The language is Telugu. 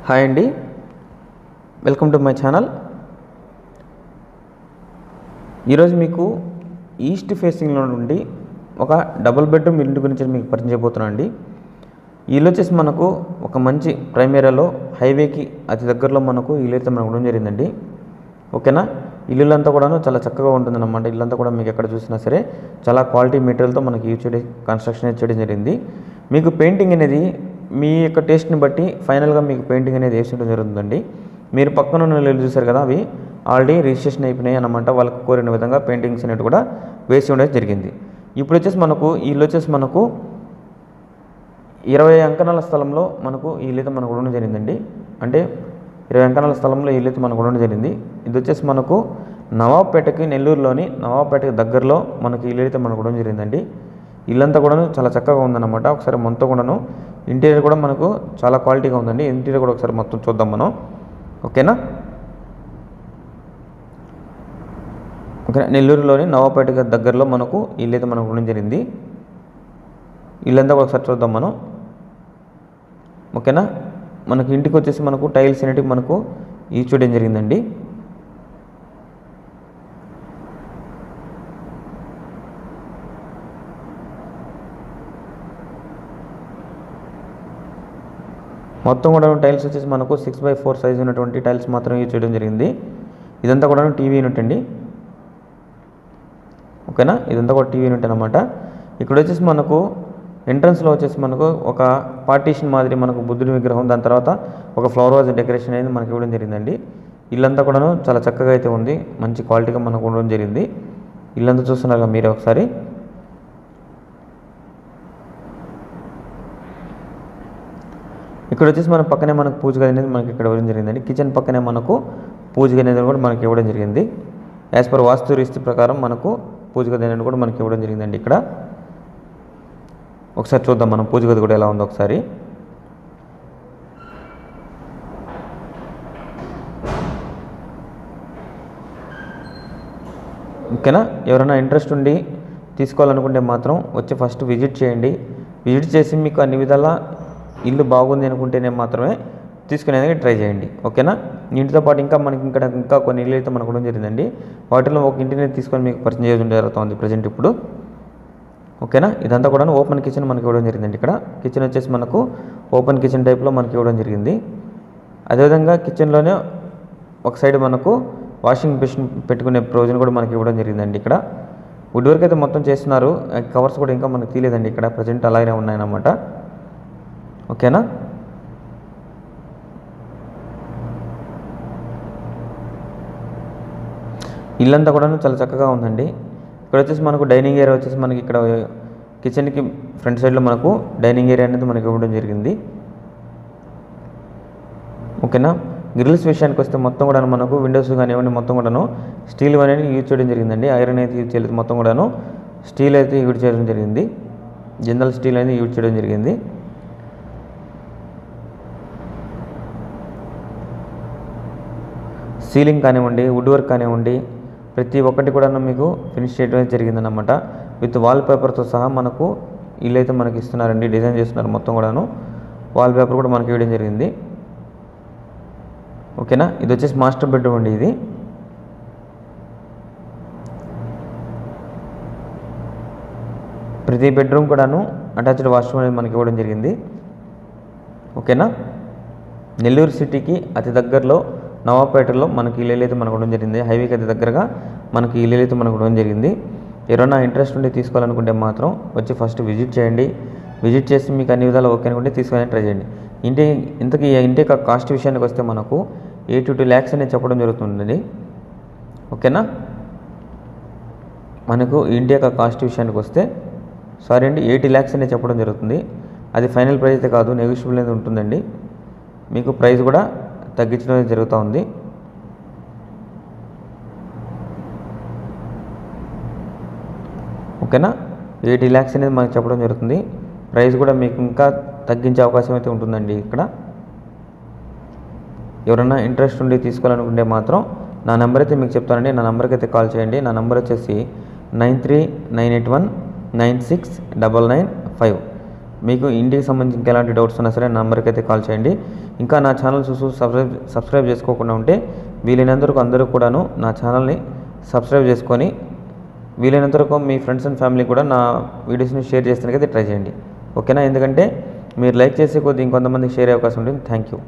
హాయ్ అండి, వెల్కమ్ టు మై ఛానల్. ఈరోజు మీకు ఈస్ట్ ఫేసింగ్లో నుండి ఒక డబుల్ బెడ్రూమ్ ఇంటి గురించి మీకు పరిచయం చేయబోతున్నాను అండి. ఈ ఇల్లు వచ్చేసి మనకు ఒక మంచి ప్రైమ్ ఏరియాలో హైవేకి అతి దగ్గరలో మనకు ఇల్లు అయితే మనకు ఉండడం జరిగిందండి. ఓకేనా. ఇల్లులంతా కూడాను చాలా చక్కగా ఉంటుందన్నమాట. ఇల్లంతా కూడా మీకు ఎక్కడ చూసినా సరే చాలా క్వాలిటీ మెటీరియల్తో మనకి యూజ్ చేయడం కన్స్ట్రక్షన్ చేయడం జరిగింది. మీకు పెయింటింగ్ అనేది మీ యొక్క టేస్ట్ని బట్టి ఫైనల్గా మీకు పెయింటింగ్ అనేది వేసి ఉండడం జరుగుతుందండి. మీరు పక్కన ఉన్న ఇల్లు చూసారు కదా, అవి ఆల్రెడీ రిజిస్ట్రేషన్ అయిపోయినాయి అన్నమాట. వాళ్ళకి కోరిన విధంగా పెయింటింగ్స్ అనేవి కూడా వేసి ఉండడం జరిగింది. ఇప్పుడు వచ్చేసి మనకు ఈ ఇల్లు వచ్చేసి మనకు 20 అంకణాల స్థలంలో మనకు ఈ ఇల్లు అయితే మనకు ఉండడం జరిగిందండి. అంటే 20 అంకణాల స్థలంలో ఈ ఇల్లు అయితే మనకు ఉండడం జరిగింది. ఇది వచ్చేసి మనకు నవాబ్పేటకి, నెల్లూరులోని నవాబ్పేటకి దగ్గరలో మనకి ఇల్లు అయితే మనకు ఉండడం జరిగిందండి. ఇల్లంతా కూడాను చాలా చక్కగా ఉందన్నమాట. ఒకసారి మొత్తం కూడాను ఇంటీరియర్ కూడా మనకు చాలా క్వాలిటీగా ఉందండి. ఇంటీరియర్ కూడా ఒకసారి మొత్తం చూద్దాం మనం. ఓకేనా. ఓకే, నెల్లూరులోని నవాబ్పేటకి దగ్గరలో మనకు ఇల్లు అయితే మనకు ఉండడం జరిగింది. ఇల్లంతా కూడా ఒకసారి చూద్దాం మనం. ఓకేనా. మనకి ఇంటికి వచ్చేసి మనకు టైల్స్ అనేటివి మనకు యూజ్ చేయడం జరిగిందండి. మొత్తం కూడా టైల్స్ వచ్చేసి మనకు 6x4 సైజు ఉన్నటువంటి టైల్స్ మాత్రం యూజ్ చేయడం జరిగింది. ఇదంతా కూడా టీవీ యూనిట్ అండి. ఓకేనా. ఇదంతా కూడా టీవీ యూనిట్ అనమాట. ఇక్కడ వచ్చేసి మనకు ఎంట్రన్స్లో వచ్చేసి మనకు ఒక పార్టీషన్ మాదిరి మనకు బుద్ధుడి విగ్రహం, దాని తర్వాత ఒక ఫ్లవర్ వాజ్ డెకరేషన్ అనేది మనకి ఇవ్వడం జరిగిందండి. ఇల్లంతా కూడాను చాలా చక్కగా అయితే ఉంది, మంచి క్వాలిటీగా మనకు ఉండడం జరిగింది. ఇల్లంతా చూస్తున్నారు మీరే ఒకసారి. ఇక్కడ వచ్చేసి మన పక్కనే మనకు పూజ గది అనేది మనకి ఇక్కడ ఇవ్వడం జరిగిందండి. కిచెన్ పక్కనే మనకు పూజ గది అనేది కూడా మనకి ఇవ్వడం జరిగింది. యాజ్ పర్ వాస్తు రీతి ప్రకారం మనకు పూజ గది అనేది కూడా మనకి ఇవ్వడం జరిగిందండి. ఇక్కడ ఒకసారి చూద్దాం మనం పూజ గది కూడా ఎలా ఉందో ఒకసారి. ఓకేనా. ఎవరైనా ఇంట్రెస్ట్ ఉండి తీసుకోవాలనుకుంటే మాత్రం వచ్చి ఫస్ట్ విజిట్ చేయండి. విజిట్ చేసి మీకు అన్ని విధాలా ఇల్లు బాగుంది అనుకుంటేనే మాత్రమే తీసుకునేందుకు ట్రై చేయండి. ఓకేనా. ఇంటితో పాటు ఇంకా మనకి ఇంకా కొన్ని ఇల్లు అయితే మనకు ఉండడం జరిగిందండి. వాటిలో ఒక ఇంటిని తీసుకొని మీకు పరిచయం చేయడం జరుగుతుంది ప్రజెంట్ ఇప్పుడు. ఓకేనా. ఇదంతా కూడా ఓపెన్ కిచెన్ మనకి ఇవ్వడం జరిగిందండి. ఇక్కడ కిచెన్ వచ్చేసి మనకు ఓపెన్ కిచెన్ టైప్లో మనకి ఇవ్వడం జరిగింది. అదేవిధంగా కిచెన్లోనే ఒక సైడ్ మనకు వాషింగ్ మిషన్ పెట్టుకునే ప్రొవిజన్ కూడా మనకి ఇవ్వడం జరిగిందండి. ఇక్కడ వుడ్ వర్క్ అయితే మొత్తం చేస్తున్నారు. కవర్స్ కూడా ఇంకా మనకు తీయలేదండి. ఇక్కడ ప్రజెంట్ అలాగే ఉన్నాయన్నమాట. ఓకేనా. ఇల్లంతా కూడా చాలా చక్కగా ఉందండి. ఇక్కడ వచ్చేసి మనకు డైనింగ్ ఏరియా వచ్చేసి మనకి ఇక్కడ కిచెన్కి ఫ్రంట్ సైడ్లో మనకు డైనింగ్ ఏరియా అనేది మనకి ఇవ్వడం జరిగింది. ఓకేనా. గ్రిల్స్ విషయానికి వస్తే మొత్తం కూడా మనకు విండోస్ కానివ్వండి మొత్తం కూడాను స్టీల్ అనేది యూజ్ చేయడం జరిగిందండి. ఐరన్ అయితే యూజ్ చేయలేదు, మొత్తం కూడాను స్టీల్ అయితే యూజ్ చేయడం జరిగింది. జనరల్ స్టీల్ అనేది యూజ్ చేయడం జరిగింది. సీలింగ్ కానివ్వండి, వుడ్ వర్క్ కానివ్వండి, ప్రతి ఒక్కటి కూడా మీకు ఫినిష్ చేయడం జరిగిందన్నమాట. విత్ వాల్ పేపర్తో సహా మనకు ఇల్లు అయితే మనకి ఇస్తున్నారండి. డిజైన్ చేస్తున్నారు మొత్తం కూడాను. వాల్ పేపర్ కూడా మనకి ఇవ్వడం జరిగింది. ఓకేనా. ఇది వచ్చేసి మాస్టర్ బెడ్రూమ్ అండి. ఇది ప్రతి బెడ్రూమ్ కూడాను అటాచ్డ్ వాష్రూమ్ అనేది మనకి ఇవ్వడం జరిగింది. ఓకేనా. నెల్లూరు సిటీకి అతి దగ్గరలో నవాబ్పేటలో మనకి ఇల్లు అయితే మనకు ఉండడం జరిగింది. హైవేకి అయితే దగ్గరగా మనకి ఇల్లు అయితే మనకు ఉండడం జరిగింది. ఎవరైనా ఇంట్రెస్ట్ ఉండి తీసుకోవాలనుకుంటే మాత్రం వచ్చి ఫస్ట్ విజిట్ చేయండి. విజిట్ చేసి మీకు అన్ని విధాలు ఓకే అనుకుంటే తీసుకొని ట్రై చేయండి. ఇంతకీ ఇంటి యొక్క కాస్ట్ విషయానికి వస్తే మనకు 82 lakhs అనేది చెప్పడం జరుగుతుందండి. ఓకేనా. మనకు ఇంటి యొక్క కాస్ట్ విషయానికి వస్తే 80 lakhs అనేది చెప్పడం జరుగుతుంది. అది ఫైనల్ ప్రైస్ అయితే కాదు, నెగోషియబుల్ అనేది ఉంటుందండి. మీకు ప్రైస్ కూడా తగ్గించడం జరుగుతూ ఉంది. ఓకేనా. 80 lakhs అనేది మనకు చెప్పడం జరుగుతుంది. ప్రైస్ కూడా మీకు ఇంకా తగ్గించే అవకాశం అయితే ఉంటుందండి. ఇక్కడ ఎవరైనా ఇంట్రెస్ట్ ఉండి తీసుకోవాలనుకుంటే మాత్రం నా నెంబర్ అయితే మీకు చెప్తానండి. నా నెంబర్కి అయితే కాల్ చేయండి. నా నెంబర్ వచ్చేసి 9398196995. మీకు ఇంటికి సంబంధించి ఎలాంటి డౌట్స్ ఉన్నా సరే నెంబర్కి అయితే కాల్ చేయండి. ఇంకా నా ఛానల్ చూసి సబ్స్క్రైబ్ చేసుకోకుండా ఉంటే వీలైనంతవరకు అందరూ కూడాను నా ఛానల్ని సబ్స్క్రైబ్ చేసుకొని వీలైనంతవరకు మీ ఫ్రెండ్స్ అండ్ ఫ్యామిలీ కూడా నా వీడియోస్ని షేర్ చేస్తానికైతే ట్రై చేయండి. ఓకేనా? ఎందుకంటే మీరు లైక్ చేసే కొద్ది ఇంకొంతమందికి షేర్ అయ్యే అవకాశం ఉంటుంది. Thank you.